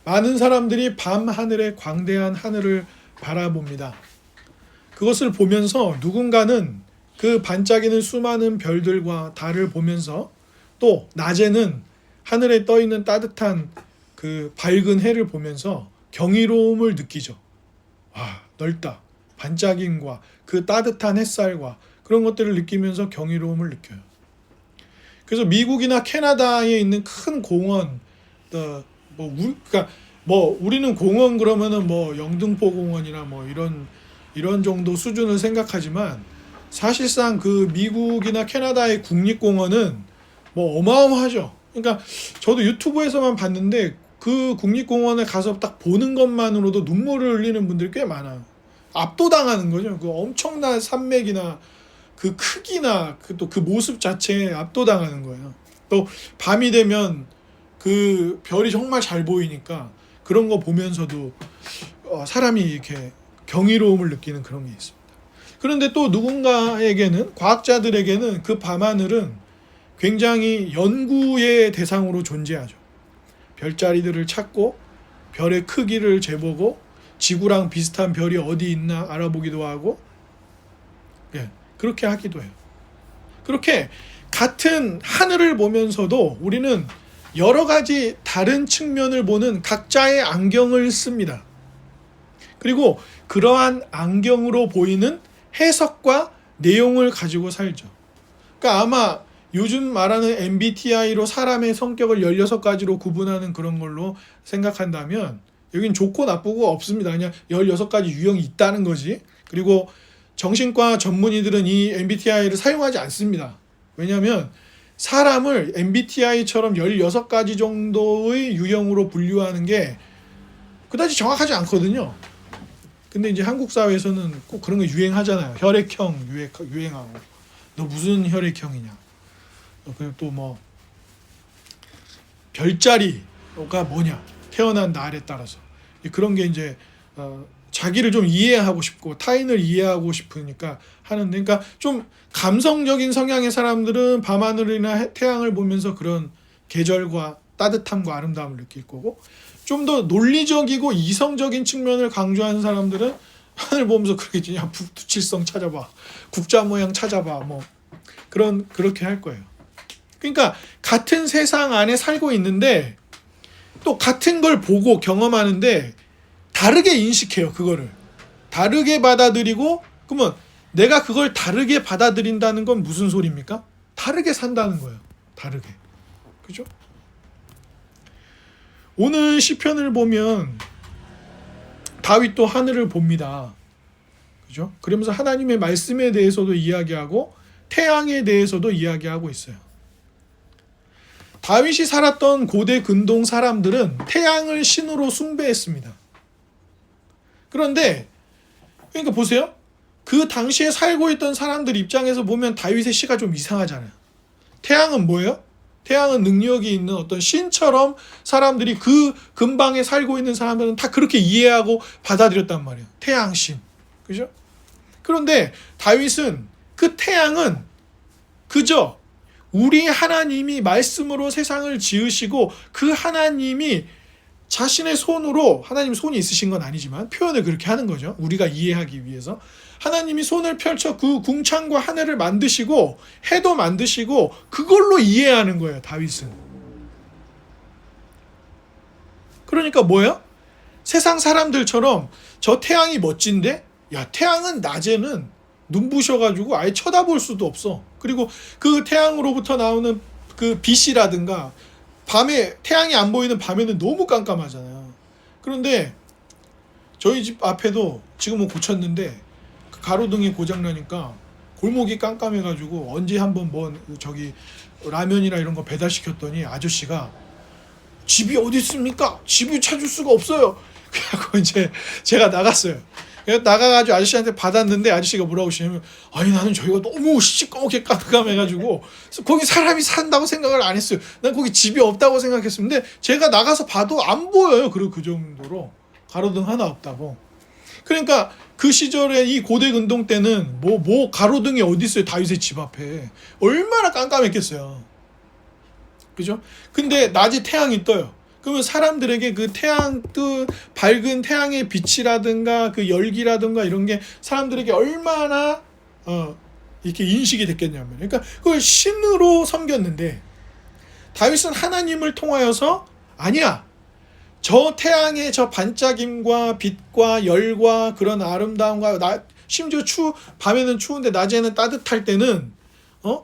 많은 사람들이 밤 하늘의 광대한 하늘을 바라봅니다. 그것을 보면서 누군가는 그 반짝이는 수많은 별들과 달을 보면서 또 낮에는 하늘에 떠 있는 따뜻한 그 밝은 해를 보면서 경이로움을 느끼죠. 와, 넓다. 반짝임과 그 따뜻한 햇살과 그런 것들을 느끼면서 경이로움을 느껴요. 그래서 미국이나 캐나다에 있는 큰 공원, 그러니까 우리는 공원 그러면은 영등포 공원이나 이런 정도 수준을 생각하지만 사실상 그 미국이나 캐나다의 국립공원은 어마어마하죠. 그러니까 저도 유튜브에서만 봤는데 그 국립공원에 가서 딱 보는 것만으로도 눈물을 흘리는 분들이 꽤 많아요. 압도당하는 거죠. 그 엄청난 산맥이나 그 크기나 또 그 모습 자체에 압도당하는 거예요. 또 밤이 되면 그 별이 정말 잘 보이니까 그런 거 보면서도 사람이 이렇게 경이로움을 느끼는 그런 게 있습니다. 그런데 또 누군가에게는, 과학자들에게는 그 밤하늘은 굉장히 연구의 대상으로 존재하죠. 별자리들을 찾고 별의 크기를 재보고 지구랑 비슷한 별이 어디 있나 알아보기도 하고, 그렇게 하기도 해요. 그렇게 같은 하늘을 보면서도 우리는 여러 가지 다른 측면을 보는 각자의 안경을 씁니다. 그리고 그러한 안경으로 보이는 해석과 내용을 가지고 살죠. 그러니까 아마 요즘 말하는 MBTI로 사람의 성격을 16가지로 구분하는 그런 걸로 생각한다면 여긴 좋고 나쁘고 없습니다. 그냥 16가지 유형이 있다는 거지. 그리고 정신과 전문의들은 이 MBTI를 사용하지 않습니다. 왜냐하면 사람을 MBTI처럼 16가지 정도의 유형으로 분류하는 게 그다지 정확하지 않거든요. 근데 이제 한국 사회에서는 꼭 그런 거 유행하잖아요. 혈액형 유행하고. 너 무슨 혈액형이냐. 그리고 또 별자리가 뭐냐. 태어난 날에 따라서. 그런 게 이제 자기를 좀 이해하고 싶고 타인을 이해하고 싶으니까 하는데, 그러니까 좀 감성적인 성향의 사람들은 밤하늘이나 태양을 보면서 그런 계절과 따뜻함과 아름다움을 느낄 거고, 좀 더 논리적이고 이성적인 측면을 강조하는 사람들은 하늘 보면서 그러겠지. 야, 북두칠성 찾아봐, 국자 모양 찾아봐, 그렇게 할 거예요. 그러니까 같은 세상 안에 살고 있는데 또 같은 걸 보고 경험하는데 다르게 인식해요. 그거를 다르게 받아들이고, 그러면 내가 그걸 다르게 받아들인다는 건 무슨 소리입니까? 다르게 산다는 거예요. 다르게. 그죠? 오늘 시편을 보면 다윗도 하늘을 봅니다. 그죠? 그러면서 하나님의 말씀에 대해서도 이야기하고 태양에 대해서도 이야기하고 있어요. 다윗이 살았던 고대 근동 사람들은 태양을 신으로 숭배했습니다. 그런데 그러니까 보세요. 그 당시에 살고 있던 사람들 입장에서 보면 다윗의 시가 좀 이상하잖아요. 태양은 뭐예요? 태양은 능력이 있는 어떤 신처럼 사람들이 그 근방에 살고 있는 사람들은 다 그렇게 이해하고 받아들였단 말이에요. 태양신. 그죠? 그런데 다윗은 그 태양은 그저 우리 하나님이 말씀으로 세상을 지으시고 그 하나님이 자신의 손으로, 하나님 손이 있으신 건 아니지만 표현을 그렇게 하는 거죠. 우리가 이해하기 위해서. 하나님이 손을 펼쳐 그 궁창과 하늘을 만드시고 해도 만드시고 그걸로 이해하는 거예요. 다윗은. 그러니까 뭐야? 세상 사람들처럼 저 태양이 멋진데, 야, 태양은 낮에는 눈부셔가지고 아예 쳐다볼 수도 없어. 그리고 그 태양으로부터 나오는 그 빛이라든가 밤에 태양이 안 보이는 밤에는 너무 깜깜하잖아요. 그런데 저희 집 앞에도 지금은 고쳤는데 그 가로등이 고장나니까 골목이 깜깜해가지고 언제 한번 라면이나 이런 거 배달시켰더니 아저씨가 집이 어디 있습니까? 집을 찾을 수가 없어요. 그래갖고 이제 제가 나갔어요. 나가가지고 아저씨한테 받았는데 아저씨가 뭐라고 하시냐면, 아니 나는 저희가 너무 시꺼멓게 깜깜해가지고 거기 사람이 산다고 생각을 안 했어요. 난 거기 집이 없다고 생각했었는데 제가 나가서 봐도 안 보여요. 그리고 그 정도로 가로등 하나 없다고. 그러니까 그 시절에 이 고대 근동 때는 가로등이 어디 있어요? 다윗의 집 앞에 얼마나 깜깜했겠어요. 그죠? 근데 낮에 태양이 떠요. 그러면 사람들에게 그 밝은 태양의 빛이라든가 그 열기라든가 이런 게 사람들에게 얼마나 이렇게 인식이 됐겠냐면, 그러니까 그걸 신으로 섬겼는데 다윗은 하나님을 통하여서 아니야, 저 태양의 저 반짝임과 빛과 열과 그런 아름다움과 심지어 밤에는 추운데 낮에는 따뜻할 때는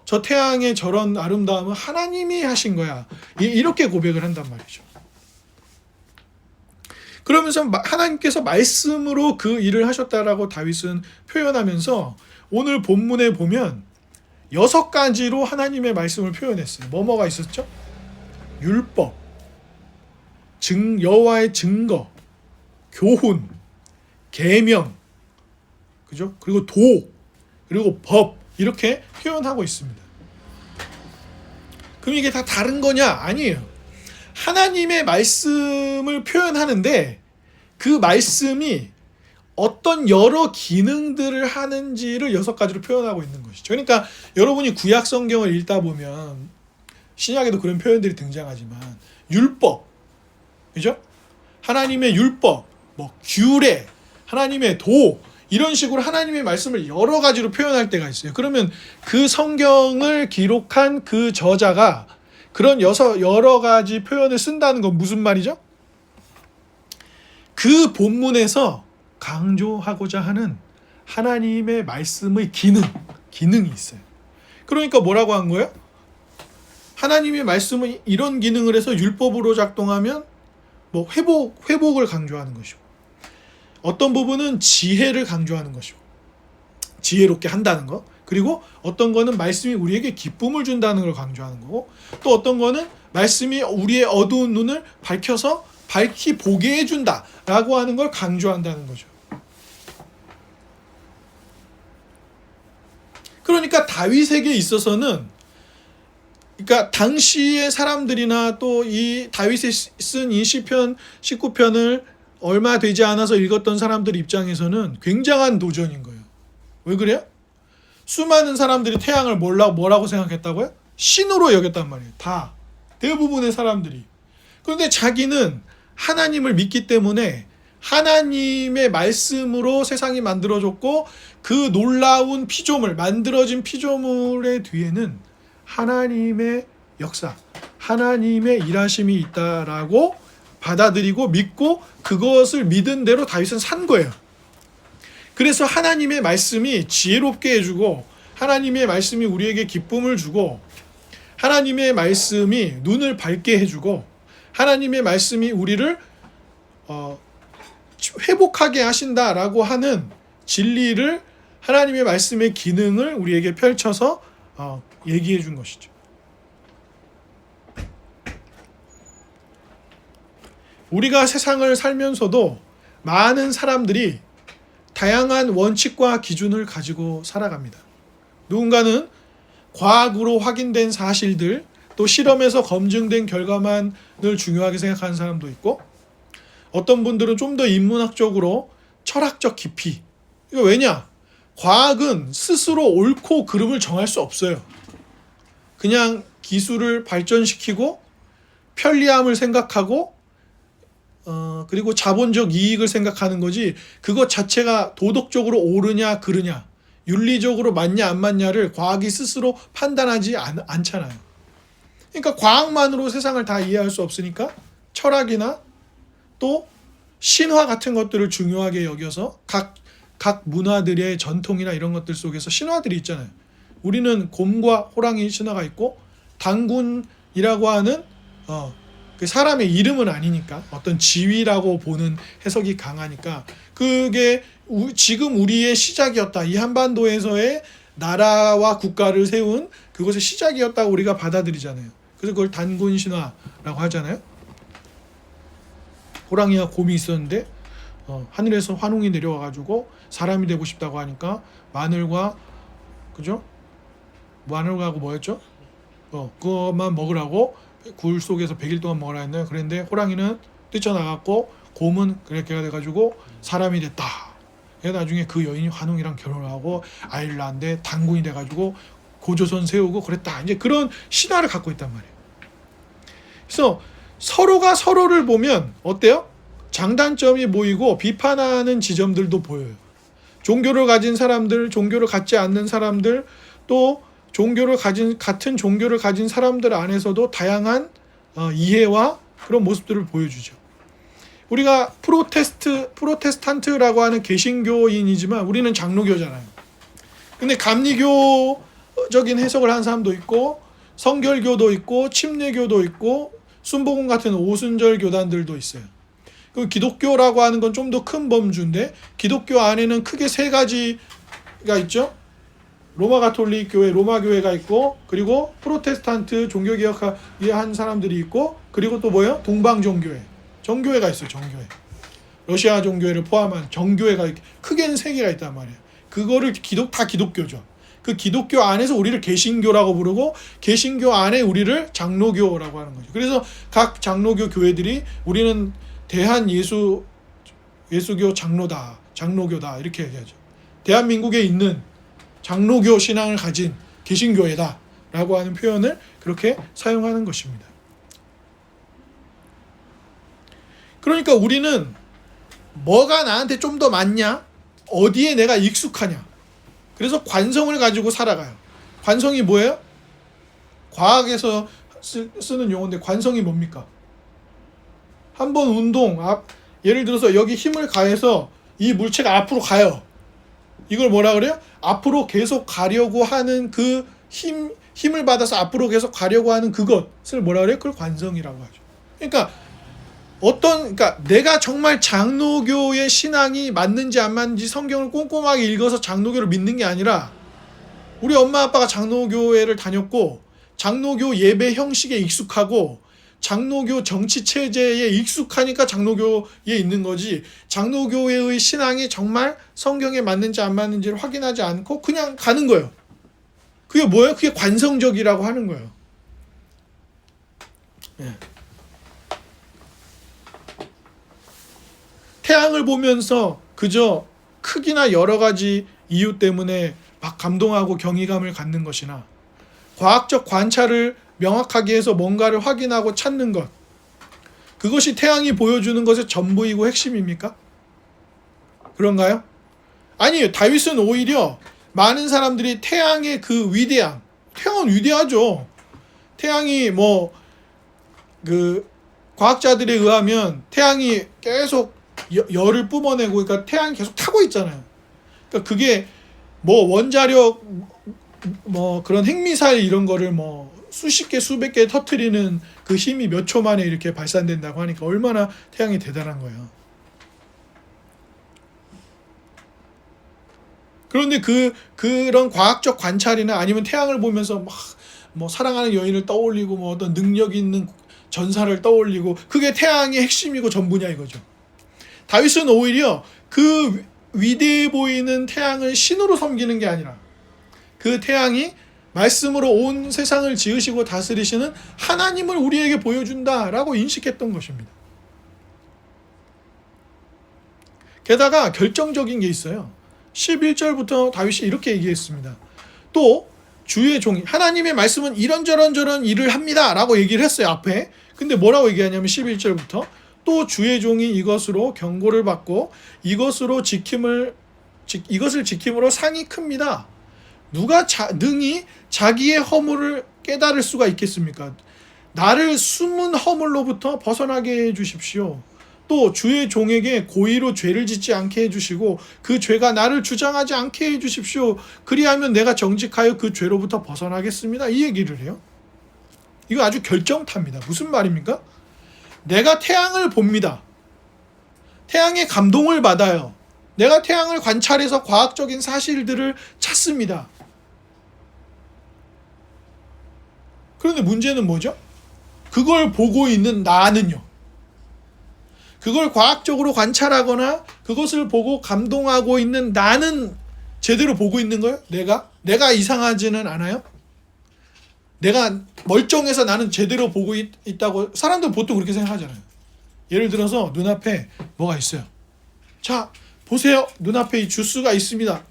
저 태양의 저런 아름다움은 하나님이 하신 거야, 이렇게 고백을 한단 말이죠. 그러면서 하나님께서 말씀으로 그 일을 하셨다라고 다윗은 표현하면서 오늘 본문에 보면 6가지로 하나님의 말씀을 표현했어요. 뭐가 있었죠? 율법, 여호와의 증거, 교훈, 계명, 그죠? 그리고 도, 그리고 법, 이렇게 표현하고 있습니다. 그럼 이게 다 다른 거냐? 아니에요. 하나님의 말씀을 표현하는데 그 말씀이 어떤 여러 기능들을 하는지를 6가지로 표현하고 있는 것이죠. 그러니까 여러분이 구약 성경을 읽다 보면 신약에도 그런 표현들이 등장하지만 율법, 그죠? 하나님의 율법, 규례, 하나님의 도, 이런 식으로 하나님의 말씀을 여러 가지로 표현할 때가 있어요. 그러면 그 성경을 기록한 그 저자가 그런 여러 가지 표현을 쓴다는 건 무슨 말이죠? 그 본문에서 강조하고자 하는 하나님의 말씀의 기능이 있어요. 그러니까 뭐라고 한 거예요? 하나님의 말씀은 이런 기능을 해서 율법으로 작동하면 회복을 강조하는 것이고, 어떤 부분은 지혜를 강조하는 것이고, 지혜롭게 한다는 것, 그리고 어떤 거는 말씀이 우리에게 기쁨을 준다는 걸 강조하는 거고, 또 어떤 거는 말씀이 우리의 어두운 눈을 밝혀서 밝히 보게 해준다라고 하는 걸 강조한다는 거죠. 그러니까 다윗에게 있어서는, 그러니까 당시의 사람들이나 또 이 다윗이 쓴 이 시편 19편을 얼마 되지 않아서 읽었던 사람들 입장에서는 굉장한 도전인 거예요. 왜 그래요? 수많은 사람들이 태양을 뭐라고 생각했다고요? 신으로 여겼단 말이에요. 다, 대부분의 사람들이. 그런데 자기는 하나님을 믿기 때문에 하나님의 말씀으로 세상이 만들어졌고, 그 놀라운 만들어진 피조물의 뒤에는 하나님의 역사, 하나님의 일하심이 있다라고 받아들이고 믿고, 그것을 믿은 대로 다윗은 산 거예요. 그래서 하나님의 말씀이 지혜롭게 해주고, 하나님의 말씀이 우리에게 기쁨을 주고, 하나님의 말씀이 눈을 밝게 해주고, 하나님의 말씀이 우리를 회복하게 하신다라고 하는 진리를, 하나님의 말씀의 기능을 우리에게 펼쳐서 얘기해 준 것이죠. 우리가 세상을 살면서도 많은 사람들이 다양한 원칙과 기준을 가지고 살아갑니다. 누군가는 과학으로 확인된 사실들, 또 실험에서 검증된 결과만을 중요하게 생각하는 사람도 있고, 어떤 분들은 좀 더 인문학적으로 철학적 깊이, 이거 왜냐? 과학은 스스로 옳고 그름을 정할 수 없어요. 그냥 기술을 발전시키고 편리함을 생각하고 그리고 자본적 이익을 생각하는 거지, 그것 자체가 도덕적으로 옳으냐 그르냐, 윤리적으로 맞냐 안 맞냐를 과학이 스스로 판단하지 않잖아요. 그러니까 과학만으로 세상을 다 이해할 수 없으니까 철학이나 또 신화 같은 것들을 중요하게 여겨서 각 문화들의 전통이나 이런 것들 속에서 신화들이 있잖아요. 우리는 곰과 호랑이 신화가 있고, 단군이라고 하는 그 사람의 이름은 아니니까 어떤 지위라고 보는 해석이 강하니까 그게 지금 우리의 시작이었다, 이 한반도에서의 나라와 국가를 세운 그것의 시작이었다고 우리가 받아들이잖아요. 그래서 그걸 단군 신화라고 하잖아요. 호랑이와 곰이 있었는데 하늘에서 환웅이 내려와가지고 사람이 되고 싶다고 하니까 마늘과, 그죠? 마늘하고 뭐였죠? 그것만 먹으라고 굴 속에서 100일 동안 먹으라 했나요? 그런데 호랑이는 뛰쳐나갔고 곰은 그렇게 돼가지고 사람이 됐다. 그래서 나중에 그 여인이 환웅이랑 결혼하고 아이를 낳았는데 단군이 돼가지고 고조선 세우고 그랬다. 이제 그런 신화를 갖고 있단 말이에요. 그래서 서로가 서로를 보면 어때요? 장단점이 보이고 비판하는 지점들도 보여요. 종교를 가진 사람들, 종교를 갖지 않는 사람들, 또 같은 종교를 가진 사람들 안에서도 다양한 이해와 그런 모습들을 보여주죠. 우리가 프로테스탄트라고 하는 개신교인이지만 우리는 장로교잖아요. 근데 감리교적인 해석을 한 사람도 있고, 성결교도 있고, 침례교도 있고, 순복음 같은 오순절 교단들도 있어요. 그 기독교라고 하는 건 좀 더 큰 범주인데, 기독교 안에는 크게 세 가지가 있죠. 로마 가톨릭 교회, 로마 교회가 있고, 그리고 프로테스탄트 종교개혁한 사람들이 있고, 그리고 또 뭐예요? 동방 종교회, 정교회가 있어요. 정교회, 러시아 종교회를 포함한 정교회가 크게는 세 개가 있단 말이에요. 그거를 다 기독교죠. 그 기독교 안에서 우리를 개신교라고 부르고, 개신교 안에 우리를 장로교라고 하는 거죠. 그래서 각 장로교 교회들이 우리는 대한 예수교 장로교다 이렇게 얘기하죠. 대한민국에 있는 장로교 신앙을 가진 개신교회다 라고 하는 표현을 그렇게 사용하는 것입니다. 그러니까 우리는 뭐가 나한테 좀 더 맞냐? 어디에 내가 익숙하냐? 그래서 관성을 가지고 살아가요. 관성이 뭐예요? 과학에서 쓰는 용어인데, 관성이 뭡니까? 한번 예를 들어서 여기 힘을 가해서 이 물체가 앞으로 가요. 이걸 뭐라 그래요? 앞으로 계속 가려고 하는 그 힘을 받아서 앞으로 계속 가려고 하는 그것을 뭐라 그래요? 그걸 관성이라고 하죠. 그러니까 내가 정말 장로교의 신앙이 맞는지 안 맞는지 성경을 꼼꼼하게 읽어서 장로교를 믿는 게 아니라, 우리 엄마 아빠가 장로교회를 다녔고 장로교 예배 형식에 익숙하고 장로교 정치 체제에 익숙하니까 장로교에 있는 거지, 장로교회의 신앙이 정말 성경에 맞는지 안 맞는지를 확인하지 않고 그냥 가는 거예요. 그게 뭐예요? 그게 관성적이라고 하는 거예요. 예. 태양을 보면서 그저 크기나 여러 가지 이유 때문에 막 감동하고 경이감을 갖는 것이나, 과학적 관찰을 명확하게 해서 뭔가를 확인하고 찾는 것, 그것이 태양이 보여주는 것의 전부이고 핵심입니까? 그런가요? 아니에요. 다윗은 오히려 많은 사람들이 태양의 그 위대함, 태양은 위대하죠. 태양이 과학자들에 의하면 태양이 계속 열을 뿜어내고, 그러니까 태양이 계속 타고 있잖아요. 그러니까 그게 원자력 그런 핵미사일 이런 거를 수십 개 수백 개 터뜨리는 그 힘이 몇 초 만에 이렇게 발산된다고 하니까 얼마나 태양이 대단한 거예요. 그런데 그런 과학적 관찰이나 아니면 태양을 보면서 사랑하는 여인을 떠올리고 어떤 능력 있는 전사를 떠올리고, 그게 태양의 핵심이고 전부냐 이거죠. 다윗은 오히려 그 위대해 보이는 태양을 신으로 섬기는 게 아니라, 그 태양이 말씀으로 온 세상을 지으시고 다스리시는 하나님을 우리에게 보여준다라고 인식했던 것입니다. 게다가 결정적인 게 있어요. 11절부터 다윗이 이렇게 얘기했습니다. 또 주의 종이, 하나님의 말씀은 이런저런 일을 합니다 라고 얘기를 했어요, 앞에. 근데 뭐라고 얘기하냐면 11절부터 또 주의 종이 이것으로 경고를 받고 이것을 지킴으로 상이 큽니다. 누가 능히 자기의 허물을 깨달을 수가 있겠습니까? 나를 숨은 허물로부터 벗어나게 해주십시오. 또 주의 종에게 고의로 죄를 짓지 않게 해주시고 그 죄가 나를 주장하지 않게 해주십시오. 그리하면 내가 정직하여 그 죄로부터 벗어나겠습니다. 이 얘기를 해요. 이거 아주 결정타입니다. 무슨 말입니까? 내가 태양을 봅니다. 태양의 감동을 받아요. 내가 태양을 관찰해서 과학적인 사실들을 찾습니다. 그런데 문제는 뭐죠? 그걸 보고 있는 나는요. 그걸 과학적으로 관찰하거나 그것을 보고 감동하고 있는 나는 제대로 보고 있는 거예요? 내가 이상하지는 않아요? 내가 멀쩡해서 나는 제대로 보고 있다고 사람들은 보통 그렇게 생각하잖아요. 예를 들어서 눈앞에 뭐가 있어요. 자, 보세요. 눈앞에 이 주스가 있습니다.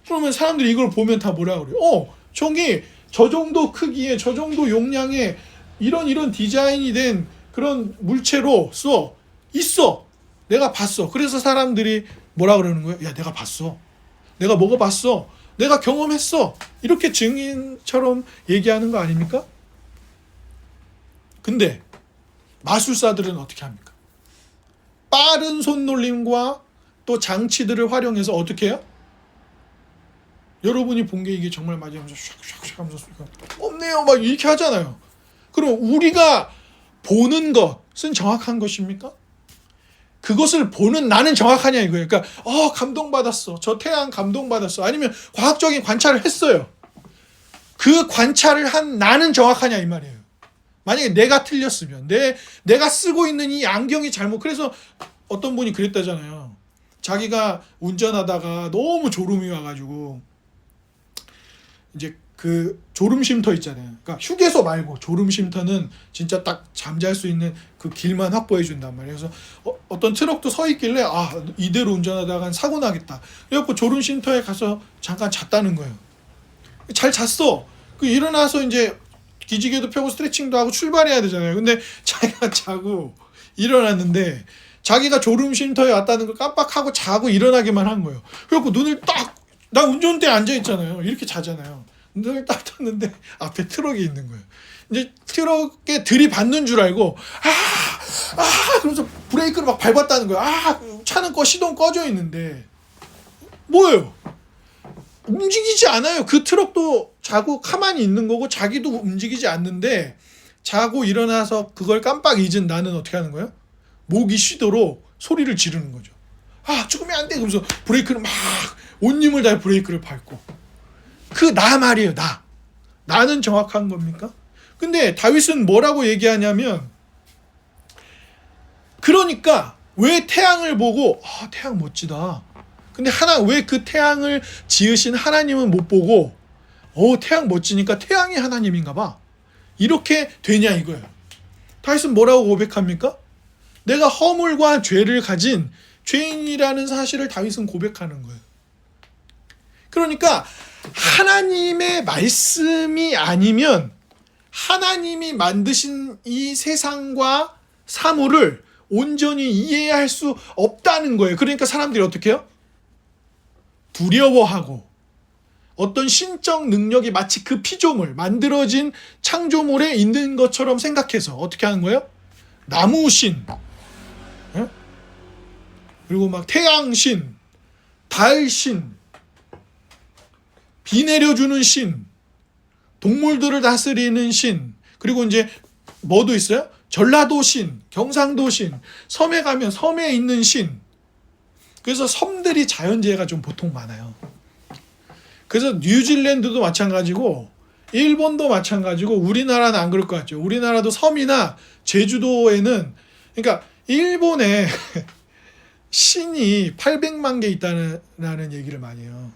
그러면 사람들이 이걸 보면 다 뭐라 그래요? 저기 저 정도 크기에 저 정도 용량의 이런 디자인이 된 그런 물체로서 있어. 내가 봤어. 그래서 사람들이 뭐라 그러는 거예요? 야, 내가 봤어. 내가 먹어봤어. 내가 경험했어. 이렇게 증인처럼 얘기하는 거 아닙니까? 근데 마술사들은 어떻게 합니까? 빠른 손놀림과 또 장치들을 활용해서 어떻게 해요? 여러분이 본 게 이게 정말 맞으면서 샥샥샥 하면서 없네요 막 이렇게 하잖아요. 그럼 우리가 보는 것은 정확한 것입니까? 그것을 보는 나는 정확하냐 이거예요. 그러니까 감동받았어. 저 태양 감동받았어. 아니면 과학적인 관찰을 했어요. 그 관찰을 한 나는 정확하냐 이 말이에요. 만약에 내가 틀렸으면 내가 쓰고 있는 이 안경이 잘못. 그래서 어떤 분이 그랬다잖아요. 자기가 운전하다가 너무 졸음이 와가지고 이제 그 졸음 쉼터 있잖아요. 그러니까 휴게소 말고 졸음 쉼터는 진짜 딱 잠잘 수 있는 그 길만 확보해 준단 말이에요. 그래서 어떤 트럭도 서 있길래 이대로 운전하다가 사고 나겠다. 그래갖고 졸음 쉼터에 가서 잠깐 잤다는 거예요. 잘 잤어. 그 일어나서 이제 기지개도 펴고 스트레칭도 하고 출발해야 되잖아요. 근데 자기가 자고 일어났는데 자기가 졸음 쉼터에 왔다는 걸 깜빡하고 자고 일어나기만 한 거예요. 그래갖고 눈을 나 운전대에 앉아 있잖아요. 이렇게 자잖아요. 눈을 딱 떴는데 앞에 트럭이 있는 거예요. 이제 트럭에 들이받는 줄 알고 그러면서 브레이크를 막 밟았다는 거예요. 차는 시동 꺼져 있는데 뭐예요? 움직이지 않아요. 그 트럭도 자고 가만히 있는 거고 자기도 움직이지 않는데 자고 일어나서 그걸 깜빡 잊은 나는 어떻게 하는 거예요? 목이 쉬도록 소리를 지르는 거죠. 죽으면 안 돼. 그러면서 브레이크를 막 온 힘을 다해 브레이크를 밟고. 그 나 말이에요. 나는 정확한 겁니까? 근데 다윗은 뭐라고 얘기하냐면 그러니까 왜 태양을 보고 태양 멋지다. 근데 왜 그 태양을 지으신 하나님은 못 보고 태양 멋지니까 태양이 하나님인가 봐. 이렇게 되냐 이거예요. 다윗은 뭐라고 고백합니까? 내가 허물과 죄를 가진 죄인이라는 사실을 다윗은 고백하는 거예요. 그러니까 하나님의 말씀이 아니면 하나님이 만드신 이 세상과 사물을 온전히 이해할 수 없다는 거예요. 그러니까 사람들이 어떻게 해요? 두려워하고 어떤 신적 능력이 마치 그 피조물, 만들어진 창조물에 있는 것처럼 생각해서 어떻게 하는 거예요? 나무신, 그리고 막 태양신, 달신, 비 내려주는 신, 동물들을 다스리는 신, 그리고 이제 뭐도 있어요? 전라도 신, 경상도 신, 섬에 가면 섬에 있는 신. 그래서 섬들이 자연재해가 좀 보통 많아요. 그래서 뉴질랜드도 마찬가지고 일본도 마찬가지고 우리나라는 안 그럴 것 같죠. 우리나라도 섬이나 제주도에는 그러니까 일본에 신이 800만 개 있다는 얘기를 많이 해요.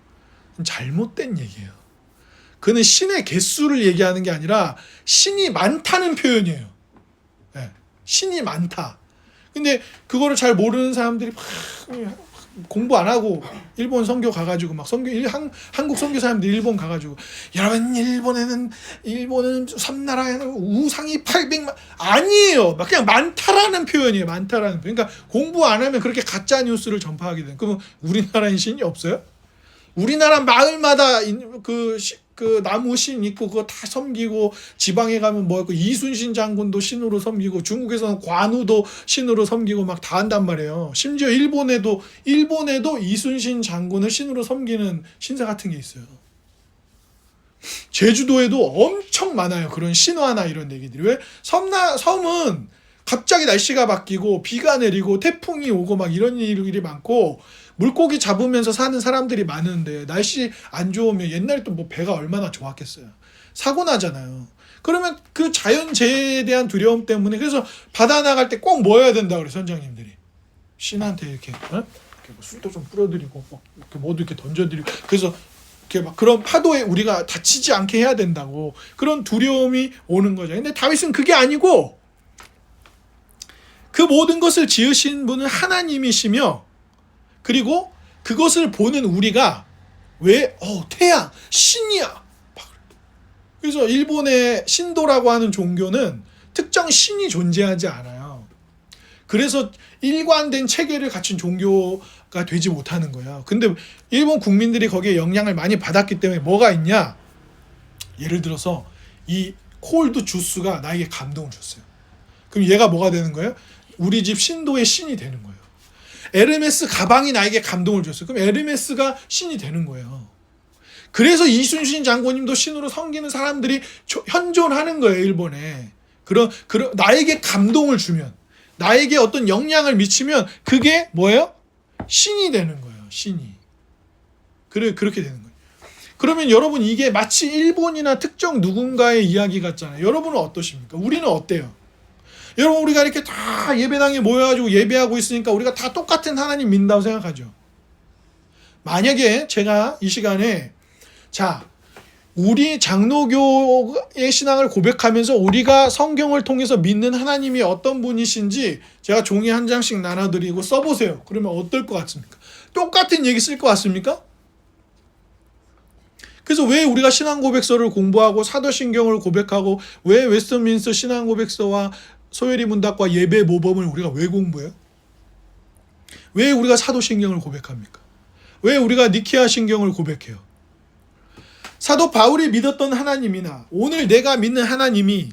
잘못된 얘기예요. 그는 신의 개수를 얘기하는 게 아니라 신이 많다는 표현이에요. 네, 신이 많다. 근데 그거를 잘 모르는 사람들이 막 공부 안 하고 일본 선교 가가지고 막 한국 선교 사람들 일본 가가지고 여러분 일본은 섬나라에는 우상이 800만 아니에요. 막 그냥 많다라는 표현이에요. 많다라는 표현. 그러니까 공부 안 하면 그렇게 가짜 뉴스를 전파하게 돼. 그러면 우리나라에 신이 없어요? 우리나라 마을마다 그 나무 신 있고 그거 다 섬기고 지방에 가면 뭐 이순신 장군도 신으로 섬기고 중국에서는 관우도 신으로 섬기고 막 다 한단 말이에요. 심지어 일본에도 이순신 장군을 신으로 섬기는 신사 같은 게 있어요. 제주도에도 엄청 많아요. 그런 신화나 이런 얘기들이. 왜? 섬은 갑자기 날씨가 바뀌고 비가 내리고 태풍이 오고 막 이런 일이 많고 물고기 잡으면서 사는 사람들이 많은데 날씨 안 좋으면 옛날에 또 뭐 배가 얼마나 좋았겠어요. 사고 나잖아요. 그러면 그 자연재해에 대한 두려움 때문에 그래서 바다 나갈 때 꼭 뭐 해야 된다 그래 선장님들이. 신한테 이렇게 뭐 술도 좀 뿌려드리고 이렇게 뭐도 이렇게 던져드리고 그래서 이렇게 막 그런 파도에 우리가 다치지 않게 해야 된다고 그런 두려움이 오는 거죠. 근데 다윗은 그게 아니고 그 모든 것을 지으신 분은 하나님이시며 그리고 그것을 보는 우리가 왜 태양 신이야. 그래서 일본의 신도라고 하는 종교는 특정 신이 존재하지 않아요. 그래서 일관된 체계를 갖춘 종교가 되지 못하는 거예요. 근데 일본 국민들이 거기에 영향을 많이 받았기 때문에 뭐가 있냐? 예를 들어서 이 콜드 주스가 나에게 감동을 줬어요. 그럼 얘가 뭐가 되는 거예요? 우리 집 신도의 신이 되는 거예요. 에르메스 가방이 나에게 감동을 줬어요. 그럼 에르메스가 신이 되는 거예요. 그래서 이순신 장군님도 신으로 섬기는 사람들이 현존하는 거예요, 일본에. 그런 나에게 감동을 주면, 나에게 어떤 영향을 미치면 그게 뭐예요? 신이 되는 거예요. 신이. 그렇게 되는 거예요. 그러면 여러분, 이게 마치 일본이나 특정 누군가의 이야기 같잖아요. 여러분은 어떠십니까? 우리는 어때요? 여러분, 우리가 이렇게 다 예배당에 모여가지고 예배하고 있으니까 우리가 다 똑같은 하나님 믿는다고 생각하죠. 만약에 제가 이 시간에 우리 장로교의 신앙을 고백하면서 우리가 성경을 통해서 믿는 하나님이 어떤 분이신지 제가 종이 한 장씩 나눠드리고 써보세요. 그러면 어떨 것 같습니까? 똑같은 얘기 쓸 것 같습니까? 그래서 왜 우리가 신앙 고백서를 공부하고 사도신경을 고백하고 왜 웨스트민스터 신앙 고백서와 소요리 문답과 예배 모범을 우리가 왜 공부해요? 왜 우리가 사도신경을 고백합니까? 왜 우리가 니케아 신경을 고백해요? 사도 바울이 믿었던 하나님이나 오늘 내가 믿는 하나님이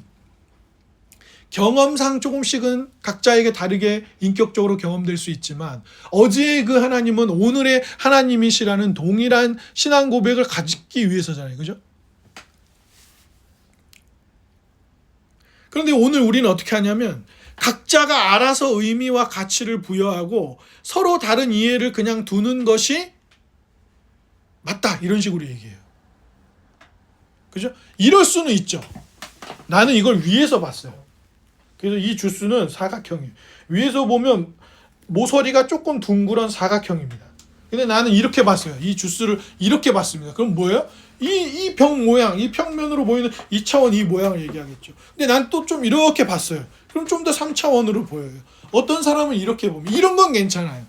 경험상 조금씩은 각자에게 다르게 인격적으로 경험될 수 있지만 어제의 그 하나님은 오늘의 하나님이시라는 동일한 신앙 고백을 가지기 위해서잖아요. 그죠? 그런데 오늘 우리는 어떻게 하냐면 각자가 알아서 의미와 가치를 부여하고 서로 다른 이해를 그냥 두는 것이 맞다, 이런 식으로 얘기해요. 그죠? 이럴 수는 있죠. 나는 이걸 위에서 봤어요. 그래서 이 주스는 사각형이에요. 위에서 보면 모서리가 조금 둥그런 사각형입니다. 근데 나는 이렇게 봤어요. 이 주스를 이렇게 봤습니다. 그럼 뭐예요? 이 병 모양, 이 평면으로 보이는 2차원 이 모양을 얘기하겠죠. 근데 난 또 좀 이렇게 봤어요. 그럼 좀 더 3차원으로 보여요. 어떤 사람은 이렇게 보면 이런 건 괜찮아요.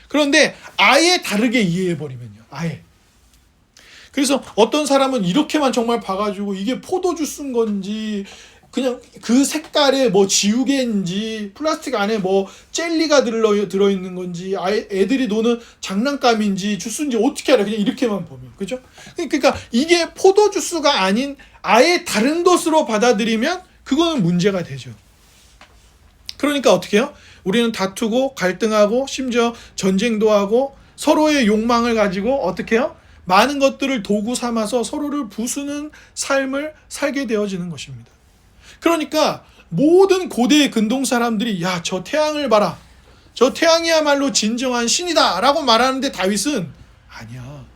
그런데 아예 다르게 이해해버리면요. 아예. 그래서 어떤 사람은 이렇게만 정말 봐가지고 이게 포도주스인 건지 그냥 그 색깔에 뭐 지우개인지 플라스틱 안에 뭐 젤리가 들어있는 건지 애들이 노는 장난감인지 주스인지 어떻게 알아? 그냥 이렇게만 보면. 그죠? 그러니까 이게 포도주스가 아닌 아예 다른 것으로 받아들이면 그거는 문제가 되죠. 그러니까 어떻게 해요? 우리는 다투고 갈등하고 심지어 전쟁도 하고 서로의 욕망을 가지고 어떻게 해요? 많은 것들을 도구 삼아서 서로를 부수는 삶을 살게 되어지는 것입니다. 그러니까 모든 고대의 근동 사람들이 야, 저 태양을 봐라. 저 태양이야말로 진정한 신이다 라고 말하는데 다윗은 아니야.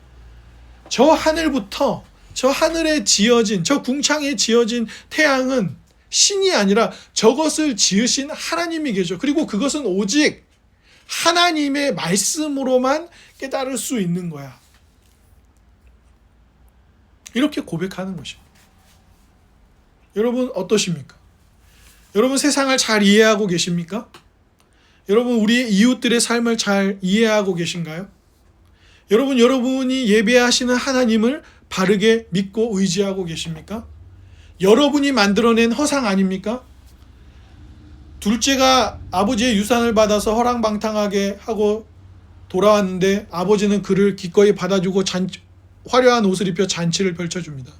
저 하늘부터 저 하늘에 지어진 저 궁창에 지어진 태양은 신이 아니라 저것을 지으신 하나님이 계셔. 그리고 그것은 오직 하나님의 말씀으로만 깨달을 수 있는 거야. 이렇게 고백하는 것입니다. 여러분 어떠십니까? 여러분 세상을 잘 이해하고 계십니까? 여러분 우리의 이웃들의 삶을 잘 이해하고 계신가요? 여러분이 예배하시는 하나님을 바르게 믿고 의지하고 계십니까? 여러분이 만들어낸 허상 아닙니까? 둘째가 아버지의 유산을 받아서 허랑방탕하게 하고 돌아왔는데 아버지는 그를 기꺼이 받아주고 화려한 옷을 입혀 잔치를 펼쳐줍니다.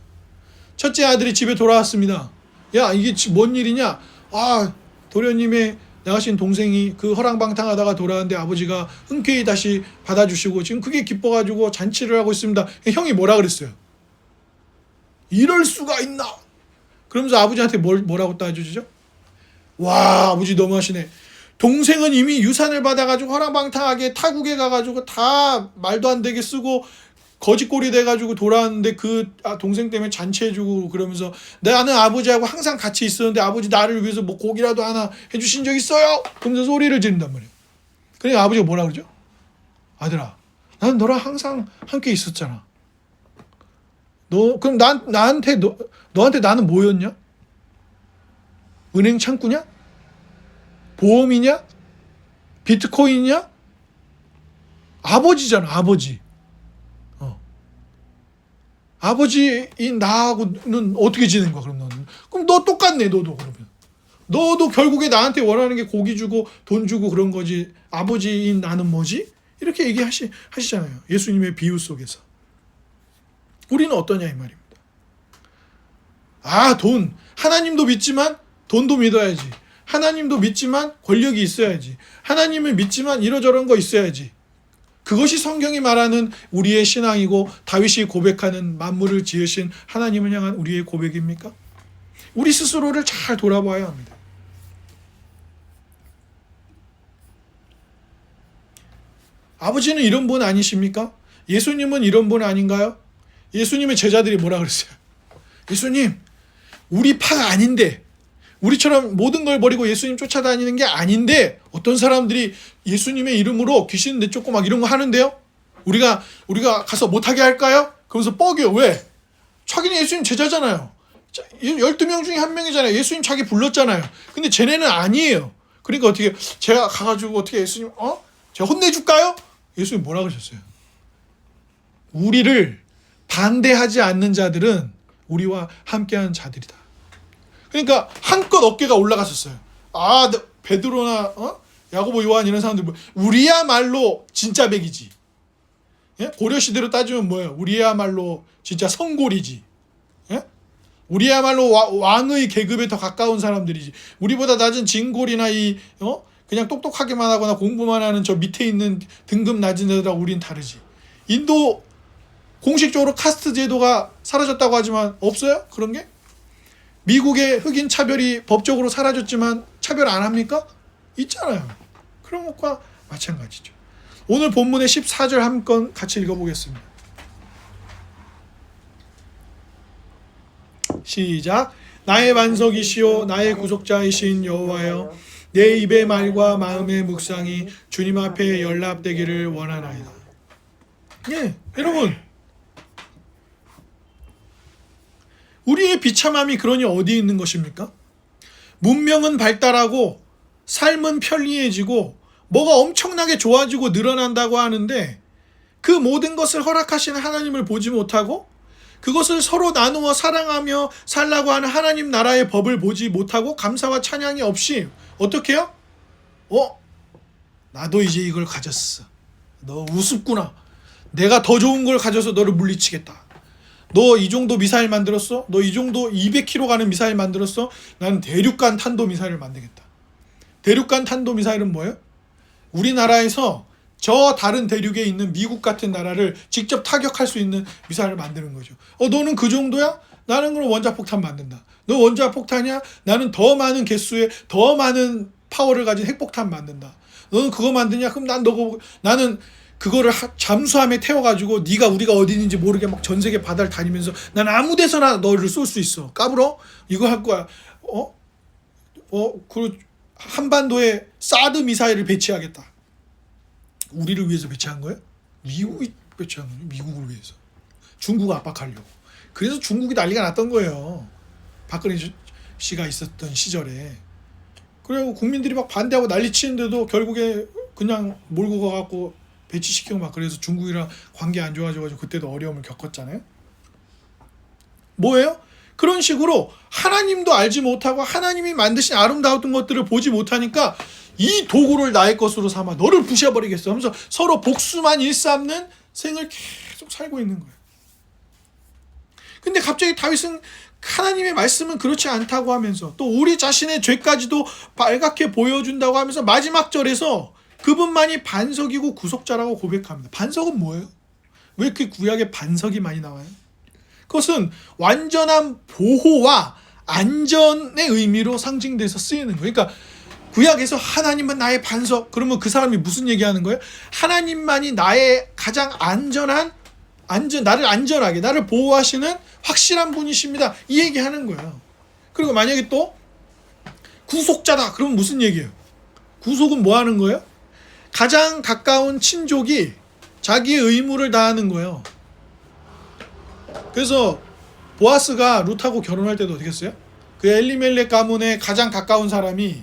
첫째 아들이 집에 돌아왔습니다. 야, 이게 뭔 일이냐? 아, 도련님의 나가신 동생이 그 허랑방탕하다가 돌아왔는데 아버지가 흔쾌히 다시 받아주시고 지금 그게 기뻐가지고 잔치를 하고 있습니다. 형이 뭐라 그랬어요? 이럴 수가 있나? 그러면서 아버지한테 뭐라고 따져주죠? 와, 아버지 너무하시네. 동생은 이미 유산을 받아가지고 허랑방탕하게 타국에 가가지고 다 말도 안 되게 쓰고 거짓골이 돼가지고 돌아왔는데 그 동생 때문에 잔치해주고 그러면서 나는 아버지하고 항상 같이 있었는데 아버지 나를 위해서 뭐 고기라도 하나 해주신 적 있어요? 그러면서 소리를 지른단 말이에요. 그러니까 아버지가 뭐라 그러죠? 아들아, 난 너랑 항상 함께 있었잖아. 그럼 너한테 나는 뭐였냐? 은행 창구냐? 보험이냐? 비트코인이냐? 아버지잖아, 아버지. 아버지인 나하고는 어떻게 지낸 거야, 그럼 너는? 그럼 너 똑같네, 너도. 그러면 너도 결국에 나한테 원하는 게 고기 주고 돈 주고 그런 거지. 아버지인 나는 뭐지? 이렇게 얘기하시잖아요. 예수님의 비유 속에서. 우리는 어떠냐 이 말입니다. 돈. 하나님도 믿지만 돈도 믿어야지. 하나님도 믿지만 권력이 있어야지. 하나님을 믿지만 이러저런 거 있어야지. 그것이 성경이 말하는 우리의 신앙이고 다윗이 고백하는 만물을 지으신 하나님을 향한 우리의 고백입니까? 우리 스스로를 잘 돌아봐야 합니다. 아버지는 이런 분 아니십니까? 예수님은 이런 분 아닌가요? 예수님의 제자들이 뭐라 그랬어요? 예수님, 우리 파가 아닌데, 우리처럼 모든 걸 버리고 예수님 쫓아다니는 게 아닌데 어떤 사람들이 예수님의 이름으로 귀신 내쫓고 막 이런 거 하는데요? 우리가 가서 못하게 할까요? 그러면서 뻐겨. 왜? 자기는 예수님 제자잖아요. 12명 중에 한 명이잖아요. 예수님 자기 불렀잖아요. 근데 쟤네는 아니에요. 그러니까 어떻게 제가 가가지고 어떻게 예수님 제가 혼내줄까요? 예수님 뭐라 그러셨어요? 우리를 반대하지 않는 자들은 우리와 함께하는 자들이다. 그러니까 한껏 어깨가 올라갔었어요. 베드로나 야고보 요한 이런 사람들 우리야말로 진짜 백이지. 예? 고려 시대로 따지면 뭐예요? 우리야말로 진짜 성골이지. 예? 우리야말로 왕의 계급에 더 가까운 사람들이지. 우리보다 낮은 진골이나 그냥 똑똑하게만 하거나 공부만 하는 저 밑에 있는 등급 낮은 애들하고 우린 다르지. 인도 공식적으로 카스트 제도가 사라졌다고 하지만 없어요? 그런 게? 미국의 흑인 차별이 법적으로 사라졌지만 차별 안 합니까? 있잖아요. 그런 것과 마찬가지죠. 오늘 본문의 14절 한 건 같이 읽어보겠습니다. 시작. 나의 반석이시오 나의 구속자이신 여호와여 내 입의 말과 마음의 묵상이 주님 앞에 연락되기를 원하나이다. 예, 여러분 우리의 비참함이 그러니 어디에 있는 것입니까? 문명은 발달하고 삶은 편리해지고 뭐가 엄청나게 좋아지고 늘어난다고 하는데 그 모든 것을 허락하시는 하나님을 보지 못하고 그것을 서로 나누어 사랑하며 살라고 하는 하나님 나라의 법을 보지 못하고 감사와 찬양이 없이 어떻게 해요? 나도 이제 이걸 가졌어. 너 우습구나. 내가 더 좋은 걸 가져서 너를 물리치겠다. 너 이 정도 미사일 만들었어? 너 이 정도 200km 가는 미사일 만들었어? 나는 대륙간 탄도미사일을 만들겠다. 대륙간 탄도미사일은 뭐예요? 우리나라에서 저 다른 대륙에 있는 미국 같은 나라를 직접 타격할 수 있는 미사일을 만드는 거죠. 너는 그 정도야? 나는 그럼 원자폭탄 만든다. 너 원자폭탄이야? 나는 더 많은 개수의 더 많은 파워를 가진 핵폭탄 만든다. 너는 그거 만드냐? 그럼 나는 그거를 잠수함에 태워가지고 우리가 어디 있는지 모르게 막 전 세계 바다를 다니면서 난 아무 데서나 너를 쏠 수 있어. 까불어? 이거 할 거야. 그 한반도에 사드 미사일을 배치하겠다. 우리를 위해서 배치한 거예요? 미국이 배치한 거예요. 미국을 위해서. 중국을 압박하려고. 그래서 중국이 난리가 났던 거예요. 박근혜 씨가 있었던 시절에. 그리고 국민들이 막 반대하고 난리치는데도 결국에 그냥 몰고 가갖고 배치시키고 막 그래서 중국이랑 관계 안 좋아져가지고 그때도 어려움을 겪었잖아요. 뭐예요? 그런 식으로 하나님도 알지 못하고 하나님이 만드신 아름다운 것들을 보지 못하니까 이 도구를 나의 것으로 삼아 너를 부셔버리겠어 하면서 서로 복수만 일삼는 생을 계속 살고 있는 거예요. 근데 갑자기 다윗은 하나님의 말씀은 그렇지 않다고 하면서 또 우리 자신의 죄까지도 빨갛게 보여준다고 하면서 마지막 절에서 그분만이 반석이고 구속자라고 고백합니다. 반석은 뭐예요? 왜 이렇게 구약에 반석이 많이 나와요? 그것은 완전한 보호와 안전의 의미로 상징돼서 쓰이는 거예요. 그러니까 구약에서 하나님은 나의 반석. 그러면 그 사람이 무슨 얘기하는 거예요? 하나님만이 나의 가장 나를 안전하게 나를 보호하시는 확실한 분이십니다. 이 얘기하는 거예요. 그리고 만약에 또 구속자다. 그러면 무슨 얘기예요? 구속은 뭐 하는 거예요? 가장 가까운 친족이 자기의 의무를 다하는 거예요. 그래서 보아스가 룻하고 결혼할 때도 어떻게 했어요? 그 엘리멜렉 가문의 가장 가까운 사람이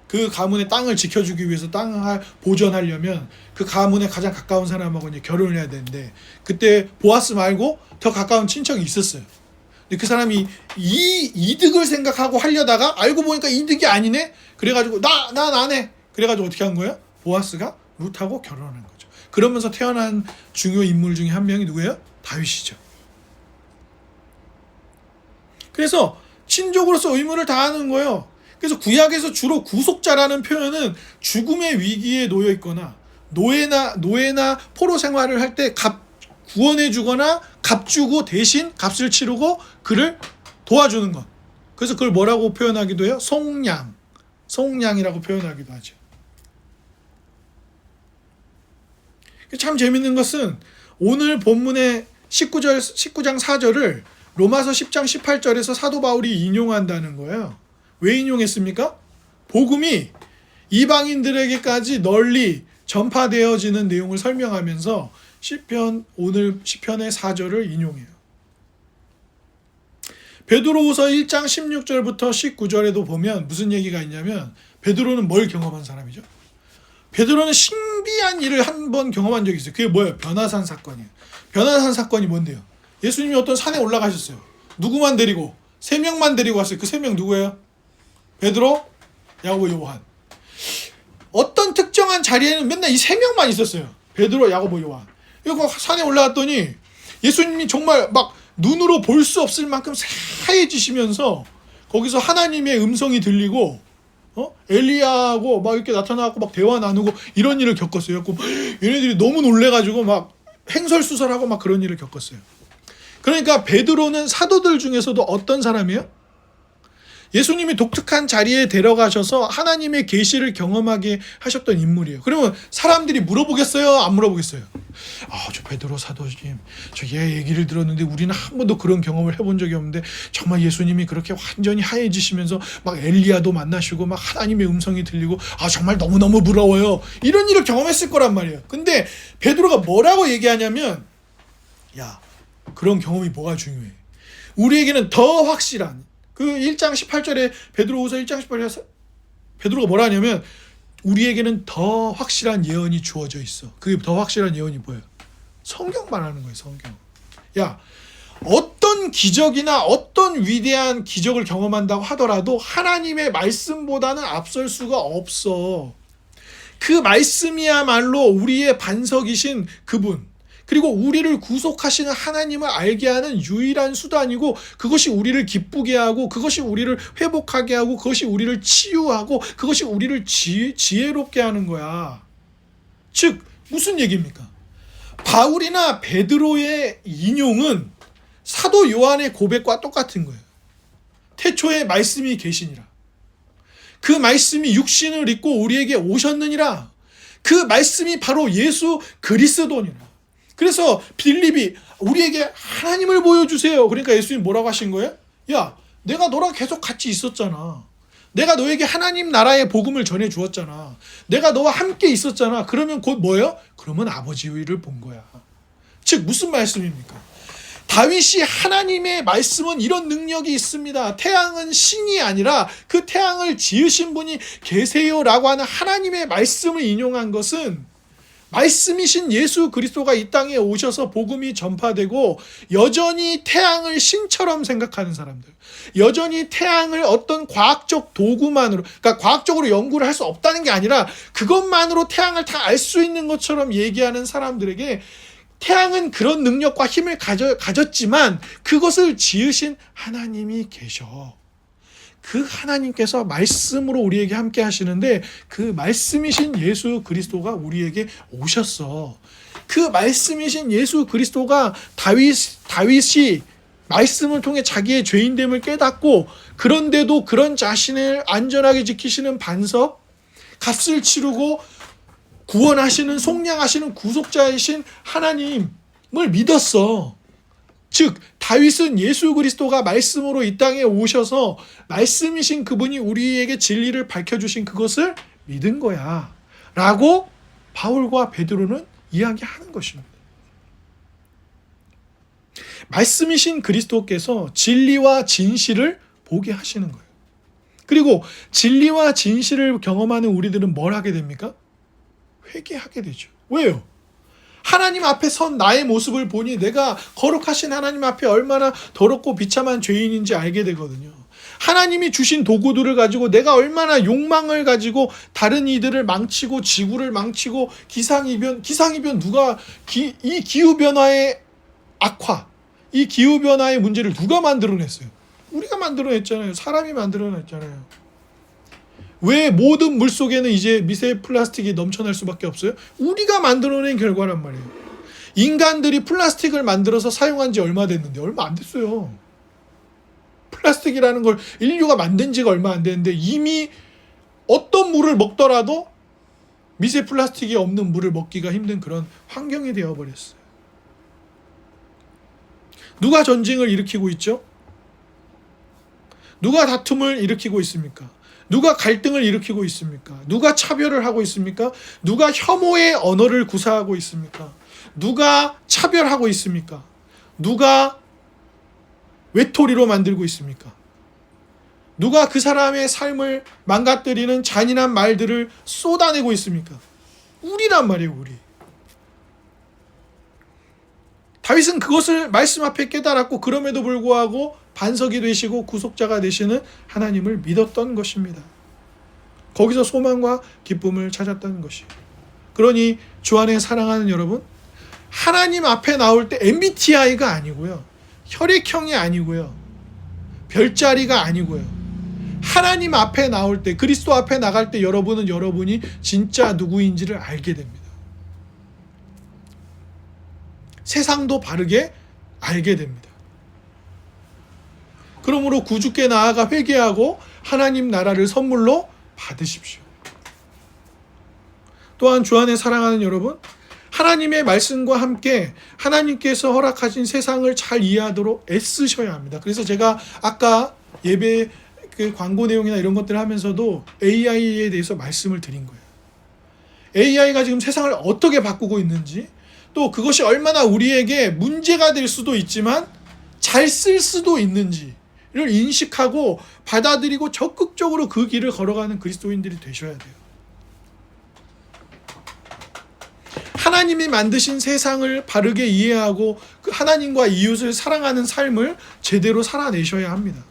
그 가문의 땅을 지켜주기 위해서 땅을 보존하려면 그 가문의 가장 가까운 사람하고 이제 결혼을 해야 되는데 그때 보아스 말고 더 가까운 친척이 있었어요. 근데 그 사람이 이 이득을 생각하고 하려다가 알고 보니까 이득이 아니네. 그래가지고 난 안 해. 그래가지고 어떻게 한 거예요? 보아스가 룻하고 결혼한 거죠. 그러면서 태어난 중요 인물 중에 한 명이 누구예요? 다윗이죠. 그래서 친족으로서 의무를 다하는 거예요. 그래서 구약에서 주로 구속자라는 표현은 죽음의 위기에 놓여 있거나 노예나 포로 생활을 할 때 구원해 주거나 값 주고 대신 값을 치르고 그를 도와주는 것. 그래서 그걸 뭐라고 표현하기도 해요? 송량이라고 표현하기도 하죠. 참 재밌는 것은 오늘 본문의 19장 4절을 로마서 10장 18절에서 사도 바울이 인용한다는 거예요. 왜 인용했습니까? 복음이 이방인들에게까지 널리 전파되어지는 내용을 설명하면서 오늘 시편의 4절을 인용해요. 베드로후서 1장 16절부터 19절에도 보면 무슨 얘기가 있냐면 베드로는 뭘 경험한 사람이죠? 베드로는 신비한 일을 한 번 경험한 적이 있어요. 그게 뭐예요? 변화산 사건이에요. 변화산 사건이 뭔데요? 예수님이 어떤 산에 올라가셨어요. 누구만 데리고? 3명만 데리고 왔어요. 그 3명 누구예요? 베드로, 야고보, 요한. 어떤 특정한 자리에는 맨날 이 3명만 있었어요. 베드로, 야고보, 요한. 이거 산에 올라갔더니 예수님이 정말 막 눈으로 볼 수 없을 만큼 하얘지시면서 거기서 하나님의 음성이 들리고 엘리야하고 막 이렇게 나타나고 막 대화 나누고 이런 일을 겪었어요. 얘네들이 너무 놀래가지고 막 행설수설하고 막 그런 일을 겪었어요. 그러니까 베드로는 사도들 중에서도 어떤 사람이에요? 예수님이 독특한 자리에 데려가셔서 하나님의 계시를 경험하게 하셨던 인물이에요. 그러면 사람들이 물어보겠어요? 안 물어보겠어요? 저 베드로 사도님, 저 얘 얘기를 들었는데 우리는 한 번도 그런 경험을 해본 적이 없는데 정말 예수님이 그렇게 완전히 하얘지시면서 막 엘리야도 만나시고 막 하나님의 음성이 들리고 정말 너무너무 부러워요. 이런 일을 경험했을 거란 말이에요. 근데 베드로가 뭐라고 얘기하냐면 그런 경험이 뭐가 중요해? 우리에게는 더 확실한 그 1장 18절에 베드로후서 1장 18절에 베드로가 뭐라 하냐면 우리에게는 더 확실한 예언이 주어져 있어. 그게 더 확실한 예언이 뭐예요? 성경 말하는 거예요. 성경. 어떤 기적이나 어떤 위대한 기적을 경험한다고 하더라도 하나님의 말씀보다는 앞설 수가 없어. 그 말씀이야말로 우리의 반석이신 그분, 그리고 우리를 구속하시는 하나님을 알게 하는 유일한 수단이고, 그것이 우리를 기쁘게 하고, 그것이 우리를 회복하게 하고, 그것이 우리를 치유하고, 그것이 우리를 지혜롭게 하는 거야. 즉 무슨 얘기입니까? 바울이나 베드로의 인용은 사도 요한의 고백과 똑같은 거예요. 태초에 말씀이 계시니라. 그 말씀이 육신을 입고 우리에게 오셨느니라. 그 말씀이 바로 예수 그리스도니라. 그래서 빌립이 우리에게 하나님을 보여주세요. 그러니까 예수님 뭐라고 하신 거예요? 내가 너랑 계속 같이 있었잖아. 내가 너에게 하나님 나라의 복음을 전해 주었잖아. 내가 너와 함께 있었잖아. 그러면 곧 뭐예요? 그러면 아버지를 본 거야. 즉 무슨 말씀입니까? 다윗이 하나님의 말씀은 이런 능력이 있습니다. 태양은 신이 아니라 그 태양을 지으신 분이 계세요라고 하는 하나님의 말씀을 인용한 것은 말씀이신 예수 그리스도가 이 땅에 오셔서 복음이 전파되고 여전히 태양을 신처럼 생각하는 사람들, 여전히 태양을 어떤 과학적 도구만으로, 그러니까 과학적으로 연구를 할 수 없다는 게 아니라 그것만으로 태양을 다 알 수 있는 것처럼 얘기하는 사람들에게 태양은 그런 능력과 힘을 가졌지만 그것을 지으신 하나님이 계셔. 그 하나님께서 말씀으로 우리에게 함께 하시는데 그 말씀이신 예수 그리스도가 우리에게 오셨어. 그 말씀이신 예수 그리스도가 다윗이 말씀을 통해 자기의 죄인됨을 깨닫고, 그런데도 그런 자신을 안전하게 지키시는 반석, 값을 치르고 구원하시는 속량하시는 구속자이신 하나님을 믿었어. 즉 다윗은 예수 그리스도가 말씀으로 이 땅에 오셔서 말씀이신 그분이 우리에게 진리를 밝혀주신 그것을 믿은 거야 라고 바울과 베드로는 이야기하는 것입니다. 말씀이신 그리스도께서 진리와 진실을 보게 하시는 거예요. 그리고 진리와 진실을 경험하는 우리들은 뭘 하게 됩니까? 회개하게 되죠. 왜요? 하나님 앞에 선 나의 모습을 보니 내가 거룩하신 하나님 앞에 얼마나 더럽고 비참한 죄인인지 알게 되거든요. 하나님이 주신 도구들을 가지고 내가 얼마나 욕망을 가지고 다른 이들을 망치고 지구를 망치고 기상이변 누가 이 기후변화의 악화, 이 기후변화의 문제를 누가 만들어냈어요? 우리가 만들어냈잖아요. 사람이 만들어냈잖아요. 왜 모든 물 속에는 이제 미세 플라스틱이 넘쳐날 수밖에 없어요? 우리가 만들어낸 결과란 말이에요. 인간들이 플라스틱을 만들어서 사용한 지 얼마 됐는데? 얼마 안 됐어요. 플라스틱이라는 걸 인류가 만든 지가 얼마 안 됐는데 이미 어떤 물을 먹더라도 미세 플라스틱이 없는 물을 먹기가 힘든 그런 환경이 되어버렸어요. 누가 전쟁을 일으키고 있죠? 누가 다툼을 일으키고 있습니까? 누가 갈등을 일으키고 있습니까? 누가 차별을 하고 있습니까? 누가 혐오의 언어를 구사하고 있습니까? 누가 차별하고 있습니까? 누가 외톨이로 만들고 있습니까? 누가 그 사람의 삶을 망가뜨리는 잔인한 말들을 쏟아내고 있습니까? 우리란 말이에요, 우리. 다윗은 그것을 말씀 앞에 깨달았고 그럼에도 불구하고 반석이 되시고 구속자가 되시는 하나님을 믿었던 것입니다. 거기서 소망과 기쁨을 찾았다는 것이에요. 그러니 주 안에 사랑하는 여러분, 하나님 앞에 나올 때 MBTI가 아니고요, 혈액형이 아니고요, 별자리가 아니고요, 하나님 앞에 나올 때, 그리스도 앞에 나갈 때 여러분은 여러분이 진짜 누구인지를 알게 됩니다. 세상도 바르게 알게 됩니다. 그러므로 구주께 나아가 회개하고 하나님 나라를 선물로 받으십시오. 또한 주 안에 사랑하는 여러분, 하나님의 말씀과 함께 하나님께서 허락하신 세상을 잘 이해하도록 애쓰셔야 합니다. 그래서 제가 아까 예배 그 광고 내용이나 이런 것들을 하면서도 AI에 대해서 말씀을 드린 거예요. AI가 지금 세상을 어떻게 바꾸고 있는지, 또 그것이 얼마나 우리에게 문제가 될 수도 있지만 잘 쓸 수도 있는지를 인식하고 받아들이고 적극적으로 그 길을 걸어가는 그리스도인들이 되셔야 돼요. 하나님이 만드신 세상을 바르게 이해하고 그 하나님과 이웃을 사랑하는 삶을 제대로 살아내셔야 합니다.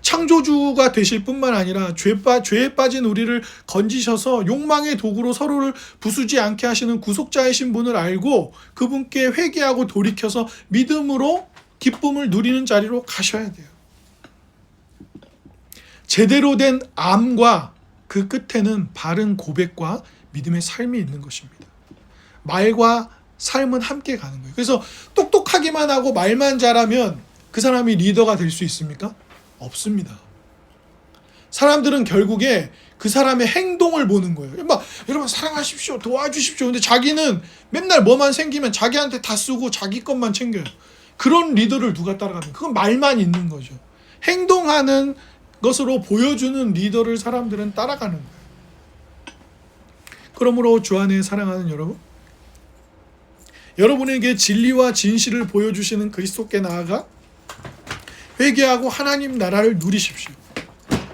창조주가 되실 뿐만 아니라 죄에 빠진 우리를 건지셔서 욕망의 도구로 서로를 부수지 않게 하시는 구속자이신 분을 알고 그분께 회개하고 돌이켜서 믿음으로 기쁨을 누리는 자리로 가셔야 돼요. 제대로 된 암과 그 끝에는 바른 고백과 믿음의 삶이 있는 것입니다. 말과 삶은 함께 가는 거예요. 그래서 똑똑하기만 하고 말만 잘하면 그 사람이 리더가 될 수 있습니까? 없습니다. 사람들은 결국에 그 사람의 행동을 보는 거예요. 막 여러분 사랑하십시오, 도와주십시오. 근데 자기는 맨날 뭐만 생기면 자기한테 다 쓰고 자기 것만 챙겨요. 그런 리더를 누가 따라갑니까? 그건 말만 있는 거죠. 행동하는 것으로 보여주는 리더를 사람들은 따라가는 거예요. 그러므로 주 안에 사랑하는 여러분, 여러분에게 진리와 진실을 보여주시는 그리스도께 나아가 회개하고 하나님 나라를 누리십시오.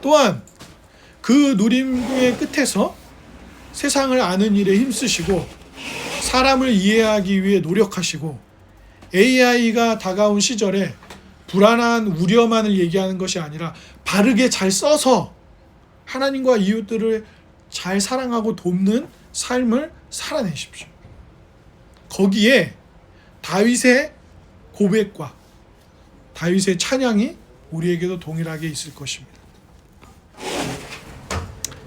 또한 그 누림의 끝에서 세상을 아는 일에 힘쓰시고 사람을 이해하기 위해 노력하시고 AI가 다가온 시절에 불안한 우려만을 얘기하는 것이 아니라 바르게 잘 써서 하나님과 이웃들을 잘 사랑하고 돕는 삶을 살아내십시오. 거기에 다윗의 고백과 다윗의 찬양이 우리에게도 동일하게 있을 것입니다.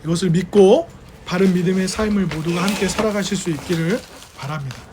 이것을 믿고 바른 믿음의 삶을 모두가 함께 살아가실 수 있기를 바랍니다.